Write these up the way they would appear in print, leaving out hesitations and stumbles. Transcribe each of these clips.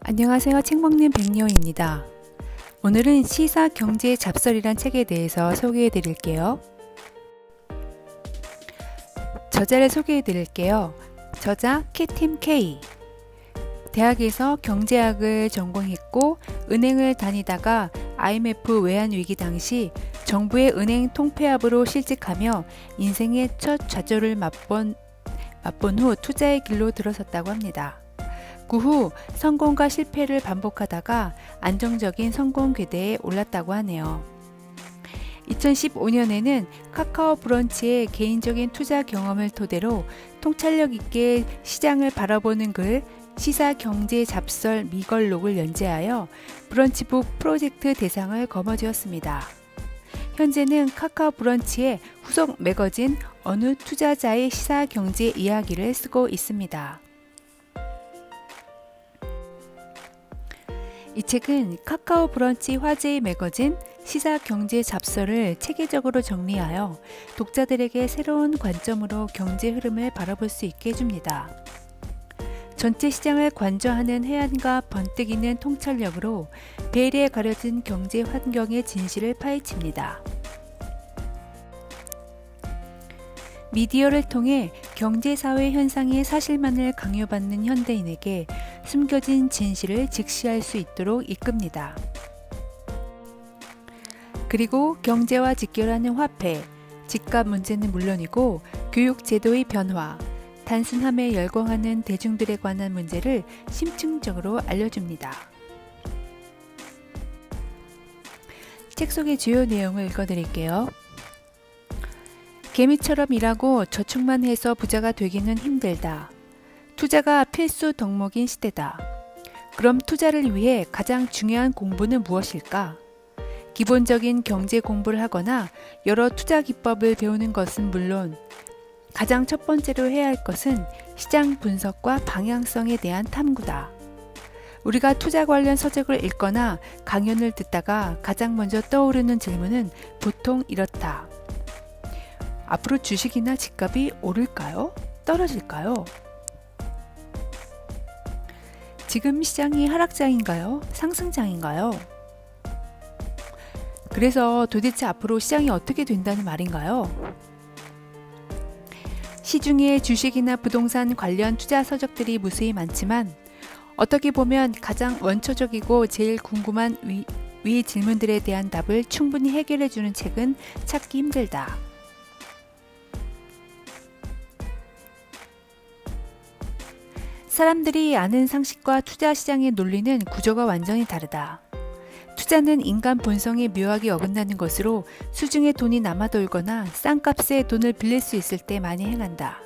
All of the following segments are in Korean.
안녕하세요. 책 먹는 백리호입니다. 오늘은 시사 경제 잡설이란 책에 대해서 소개해 드릴게요. 저자를 소개해 드릴게요. 저자 캐팀 K. 대학에서 경제학을 전공했고 은행을 다니다가 IMF 외환위기 당시 정부의 은행 통폐합으로 실직하며 인생의 첫 좌절을 맛본 후 투자의 길로 들어섰다고 합니다. 그 후 성공과 실패를 반복하다가 안정적인 성공 궤대에 올랐다고 하네요. 2015년에는 카카오 브런치의 개인적인 투자 경험을 토대로 통찰력 있게 시장을 바라보는 글 시사 경제 잡설 미걸록을 연재하여 브런치북 프로젝트 대상을 거머쥐었습니다. 현재는 카카오 브런치의 후속 매거진 어느 투자자의 시사 경제 이야기를 쓰고 있습니다. 이 책은 카카오 브런치 화제의 매거진 시사 경제 잡설을 체계적으로 정리하여 독자들에게 새로운 관점으로 경제 흐름을 바라볼 수 있게 해줍니다. 전체 시장을 관저하는 해안과 번뜩이는 통찰력으로 베일에 가려진 경제 환경의 진실을 파헤칩니다. 미디어를 통해 경제사회 현상의 사실만을 강요받는 현대인에게 숨겨진 진실을 직시할 수 있도록 이끕니다. 그리고 경제와 직결하는 화폐, 집값 문제는 물론이고 교육 제도의 변화, 단순함에 열광하는 대중들에 관한 문제를 심층적으로 알려줍니다. 책 속의 주요 내용을 읽어드릴게요. 개미처럼 일하고 저축만 해서 부자가 되기는 힘들다. 투자가 필수 덕목인 시대다. 그럼 투자를 위해 가장 중요한 공부는 무엇일까? 기본적인 경제 공부를 하거나 여러 투자 기법을 배우는 것은 물론 가장 첫 번째로 해야 할 것은 시장 분석과 방향성에 대한 탐구다. 우리가 투자 관련 서적을 읽거나 강연을 듣다가 가장 먼저 떠오르는 질문은 보통 이렇다. 앞으로 주식이나 집값이 오를까요? 떨어질까요? 지금 시장이 하락장인가요? 상승장인가요? 그래서 도대체 앞으로 시장이 어떻게 된다는 말인가요? 시중에 주식이나 부동산 관련 투자 서적들이 무수히 많지만 어떻게 보면 가장 원초적이고 제일 궁금한 위 질문들에 대한 답을 충분히 해결해주는 책은 찾기 힘들다. 사람들이 아는 상식과 투자 시장의 논리는 구조가 완전히 다르다. 투자는 인간 본성에 묘하게 어긋나는 것으로 수중에 돈이 남아돌거나 싼 값에 돈을 빌릴 수 있을 때 많이 행한다.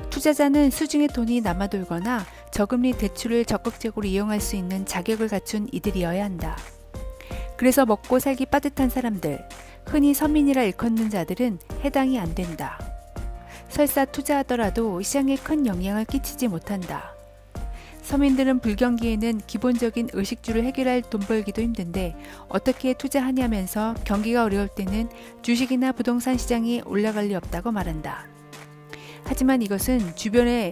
투자자는 수중에 돈이 남아돌거나 저금리 대출을 적극적으로 이용할 수 있는 자격을 갖춘 이들이어야 한다. 그래서 먹고 살기 빠듯한 사람들, 흔히 서민이라 일컫는 자들은 해당이 안 된다. 설사 투자하더라도 시장에 큰 영향을 끼치지 못한다. 서민들은 불경기에는 기본적인 의식주를 해결할 돈 벌기도 힘든데 어떻게 투자하냐면서 경기가 어려울 때는 주식이나 부동산 시장이 올라갈 리 없다고 말한다. 하지만 이것은 주변에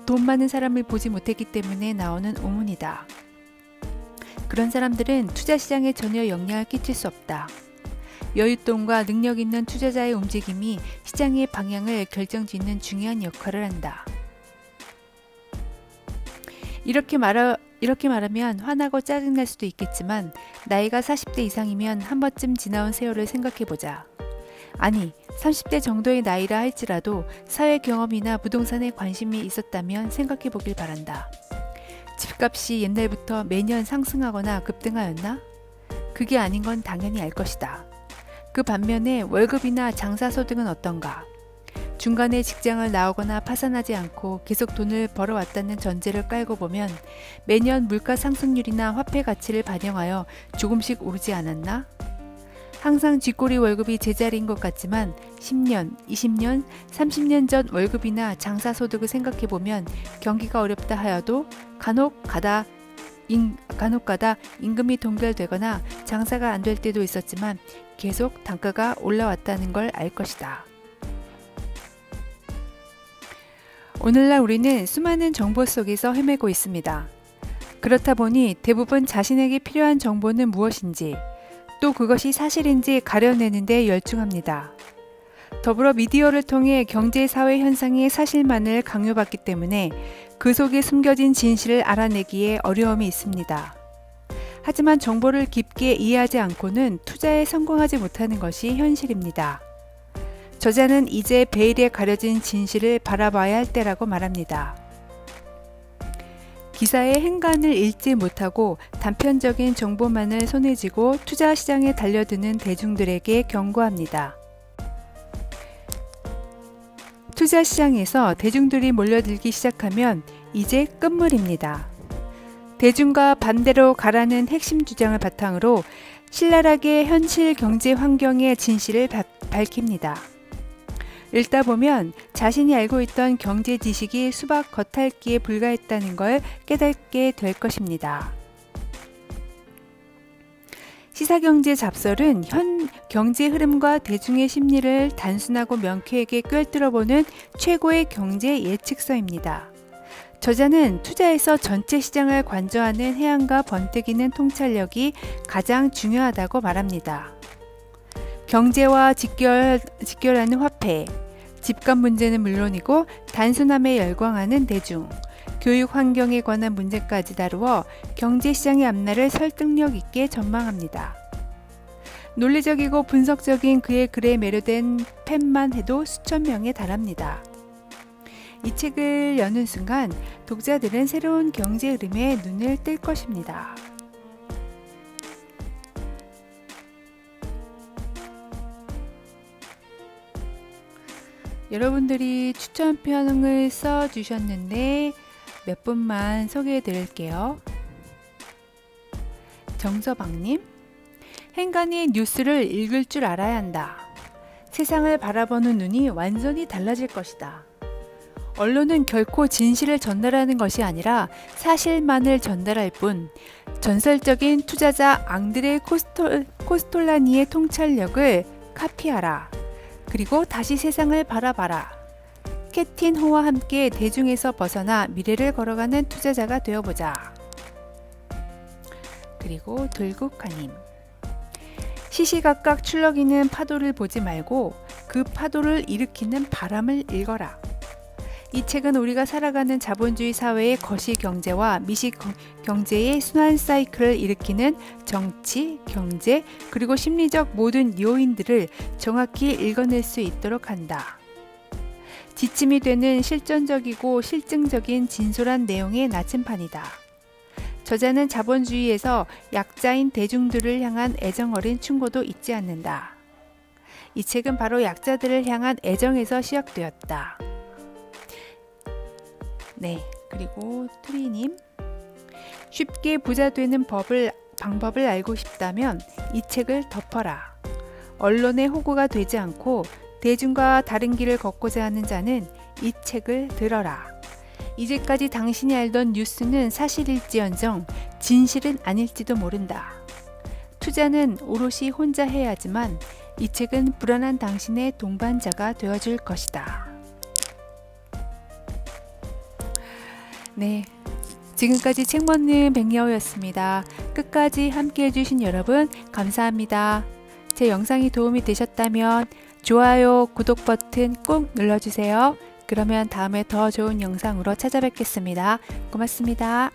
돈 많은 사람을 보지 못했기 때문에 나오는 오문이다. 그런 사람들은 투자 시장에 전혀 영향을 끼칠 수 없다. 여윳돈과 능력 있는 투자자의 움직임이 시장의 방향을 결정짓는 중요한 역할을 한다. 이렇게 말하면 화나고 짜증날 수도 있겠지만 나이가 40대 이상이면 한 번쯤 지나온 세월을 생각해보자. 아니, 30대 정도의 나이라 할지라도 사회 경험이나 부동산에 관심이 있었다면 생각해보길 바란다. 집값이 옛날부터 매년 상승하거나 급등하였나? 그게 아닌 건 당연히 알 것이다. 그 반면에 월급이나 장사소득은 어떤가? 중간에 직장을 나오거나 파산하지 않고 계속 돈을 벌어왔다는 전제를 깔고 보면 매년 물가 상승률이나 화폐 가치를 반영하여 조금씩 오르지 않았나? 항상 쥐꼬리 월급이 제자리인 것 같지만 10년, 20년, 30년 전 월급이나 장사소득을 생각해보면 경기가 어렵다 하여도 간혹 가다 임금이 동결되거나 장사가 안 될 때도 있었지만 계속 단가가 올라왔다는 걸 알 것이다. 오늘날 우리는 수많은 정보 속에서 헤매고 있습니다. 그렇다 보니 대부분 자신에게 필요한 정보는 무엇인지, 또 그것이 사실인지 가려내는 데 열중합니다. 더불어 미디어를 통해 경제 사회 현상의 사실만을 강요받기 때문에 그 속에 숨겨진 진실을 알아내기에 어려움이 있습니다. 하지만 정보를 깊게 이해하지 않고는 투자에 성공하지 못하는 것이 현실입니다. 저자는 이제 베일에 가려진 진실을 바라봐야 할 때라고 말합니다. 기사의 행간을 읽지 못하고 단편적인 정보만을 손에 쥐고 투자 시장에 달려드는 대중들에게 경고합니다. 투자 시장에서 대중들이 몰려들기 시작하면 이제 끝물입니다. 대중과 반대로 가라는 핵심 주장을 바탕으로 신랄하게 현실 경제 환경의 진실을 밝힙니다. 읽다 보면 자신이 알고 있던 경제 지식이 수박 겉핥기에 불과했다는 걸 깨닫게 될 것입니다. 시사경제 잡설은 현 경제 흐름과 대중의 심리를 단순하고 명쾌하게 꿰뚫어보는 최고의 경제 예측서입니다. 저자는 투자에서 전체 시장을 관저하는 해안과 번뜩이는 통찰력이 가장 중요하다고 말합니다. 경제와 직결하는 화폐, 집값 문제는 물론이고 단순함에 열광하는 대중, 교육 환경에 관한 문제까지 다루어 경제시장의 앞날을 설득력 있게 전망합니다. 논리적이고 분석적인 그의 글에 매료된 팬만 해도 수천 명에 달합니다. 이 책을 여는 순간 독자들은 새로운 경제 흐름에 눈을 뜰 것입니다. 여러분들이 추천평을 써주셨는데 몇 분만 소개해 드릴게요. 정서방님, 행간이 뉴스를 읽을 줄 알아야 한다. 세상을 바라보는 눈이 완전히 달라질 것이다. 언론은 결코 진실을 전달하는 것이 아니라 사실만을 전달할 뿐, 전설적인 투자자 앙드레 코스톨라니의 통찰력을 카피하라. 그리고 다시 세상을 바라봐라. 캐틴 호와 함께 대중에서 벗어나 미래를 걸어가는 투자자가 되어보자. 그리고 들국화님, 시시각각 출렁이는 파도를 보지 말고 그 파도를 일으키는 바람을 읽어라. 이 책은 우리가 살아가는 자본주의 사회의 거시경제와 미시경제의 순환 사이클을 일으키는 정치, 경제, 그리고 심리적 모든 요인들을 정확히 읽어낼 수 있도록 한다. 지침이 되는 실전적이고 실증적인 진솔한 내용의 나침판이다. 저자는 자본주의에서 약자인 대중들을 향한 애정 어린 충고도 잊지 않는다. 이 책은 바로 약자들을 향한 애정에서 시작되었다. 네, 그리고 트리님, 쉽게 부자 되는 방법을 알고 싶다면 이 책을 덮어라. 언론의 호구가 되지 않고 대중과 다른 길을 걷고자 하는 자는 이 책을 들어라. 이제까지 당신이 알던 뉴스는 사실일지언정 진실은 아닐지도 모른다. 투자는 오롯이 혼자 해야 하지만 이 책은 불안한 당신의 동반자가 되어줄 것이다. 네, 지금까지 책 먹는 백여우였습니다. 끝까지 함께 해주신 여러분 감사합니다. 제 영상이 도움이 되셨다면 좋아요, 구독 버튼 꼭 눌러주세요. 그러면 다음에 더 좋은 영상으로 찾아뵙겠습니다. 고맙습니다.